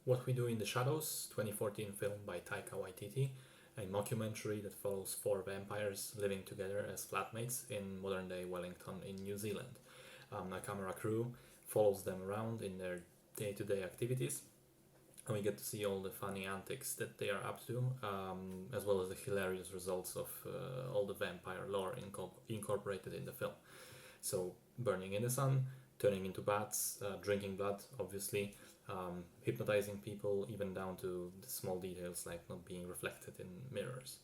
What We Do in the Shadows, 2014 film by Taika Waititi, a mockumentary that follows four vampires living together as flatmates in modern-day Wellington in New Zealand. A camera crew follows them around in their day-to-day activities, and we get to see all the funny antics that they are up to, as well as the hilarious results of all the vampire lore incorporated in the film. So, burning in the sun, turning into bats, drinking blood, obviously, hypnotizing people, even down to the small details like not being reflected in mirrors.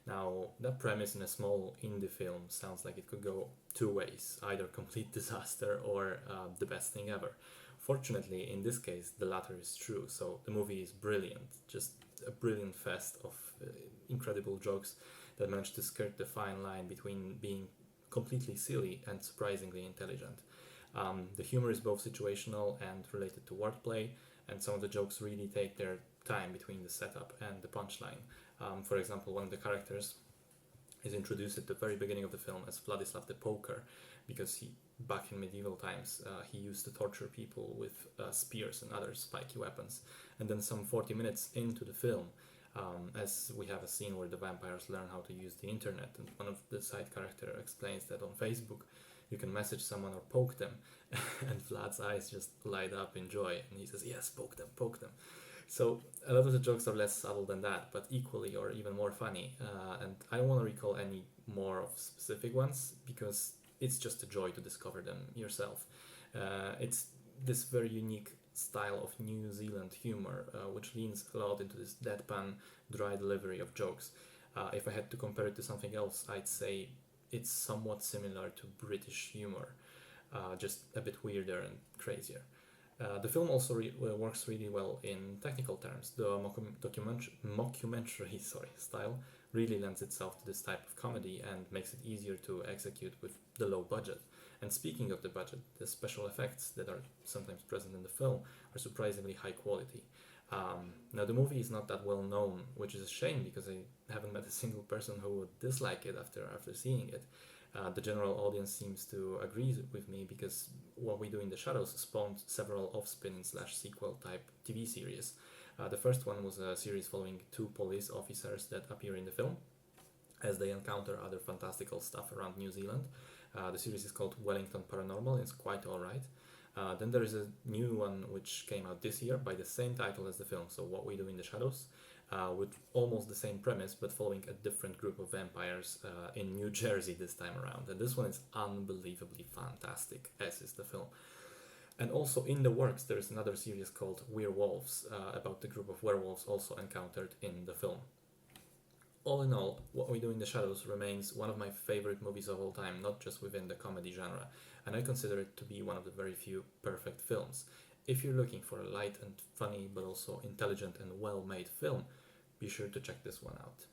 Now, that premise in a small indie film sounds like it could go two ways, either complete disaster or the best thing ever. Fortunately, in this case, the latter is true, so the movie is brilliant, just a brilliant fest of incredible jokes that manage to skirt the fine line between being completely silly and surprisingly intelligent. The humor is both situational and related to wordplay, and some of the jokes really take their time between the setup and the punchline. For example, one of the characters is introduced at the very beginning of the film as Vladislav the Poker, because back in medieval times, he used to torture people with spears and other spiky weapons. And then some 40 minutes into the film, as we have a scene where the vampires learn how to use the internet, and one of the side character explains that on Facebook you can message someone or poke them, and Vlad's eyes just light up in joy, and he says, yes, poke them, poke them. So a lot of the jokes are less subtle than that, but equally or even more funny, and I don't want to recall any more of specific ones, because it's just a joy to discover them yourself. It's this very unique style of New Zealand humor, which leans a lot into this deadpan, dry delivery of jokes. If I had to compare it to something else, I'd say it's somewhat similar to British humor, just a bit weirder and crazier. The film also works really well in technical terms. The mockumentary style really lends itself to this type of comedy and makes it easier to execute with the low budget. And speaking of the budget, the special effects that are sometimes present in the film are surprisingly high quality. Now, the movie is not that well known, which is a shame because I haven't met a single person who would dislike it after seeing it. The general audience seems to agree with me because What We Do in the Shadows spawned several off-spin/sequel type TV series. The first one was a series following two police officers that appear in the film as they encounter other fantastical stuff around New Zealand. The series is called Wellington Paranormal. It's quite alright. Then there is a new one which came out this year by the same title as the film, so What We Do in the Shadows, with almost the same premise but following a different group of vampires in New Jersey this time around. And this one is unbelievably fantastic, as is the film. And also in the works there is another series called Werewolves, about the group of werewolves also encountered in the film. All in all, What We Do in the Shadows remains one of my favorite movies of all time, not just within the comedy genre, and I consider it to be one of the very few perfect films. If you're looking for a light and funny but also intelligent and well-made film, be sure to check this one out.